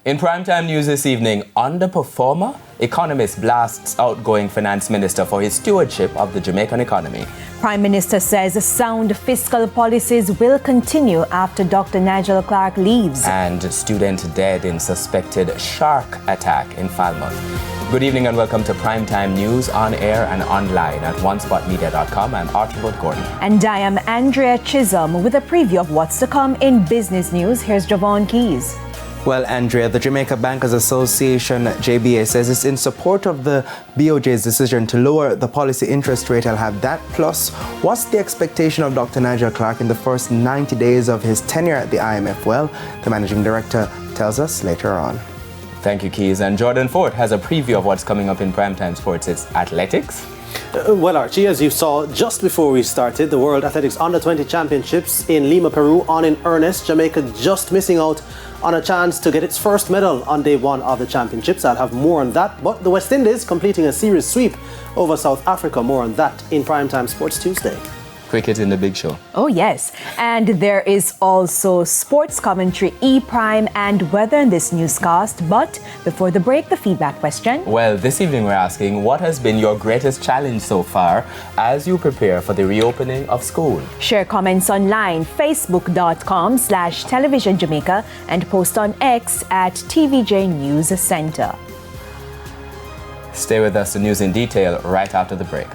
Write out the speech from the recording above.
In primetime news this evening, underperformer? Economist blasts outgoing finance minister for his stewardship of the Jamaican economy. Prime Minister says sound fiscal policies will continue after Dr. Nigel Clark leaves. And student dead in suspected shark attack in Falmouth. Good evening and welcome to Primetime News on air and online at onespotmedia.com. I'm Archibald Gordon. And I am Andrea Chisholm with a preview of what's to come in business news. Here's Javon Keys. Well, Andrea, the Jamaica Bankers Association, JBA, says it's in support of the BOJ's decision to lower the policy interest rate. I'll have that. Plus, what's the expectation of Dr. Nigel Clark in the first 90 days of his tenure at the IMF? Well, the managing director tells us later on. Thank you, Keys. And Jordan Ford has a preview of what's coming up in Primetime Sports. It's athletics. Well, Archie, as you saw just before we started, the World Athletics Under-20 Championships in Lima, Peru on in earnest. Jamaica just missing out on a chance to get its first medal on day one of the championships. I'll have more on that. But the West Indies completing a series sweep over South Africa. More on that in Primetime Sports Tuesday. Cricket in the big show. Oh, yes. And there is also sports commentary, E-Prime, and weather in this newscast. But before the break, the feedback question. Well, this evening we're asking, what has been your greatest challenge so far as you prepare for the reopening of school? Share comments online, facebook.com/television Jamaica, and post on X at TVJ News Center. Stay with us, the news in detail right after the break.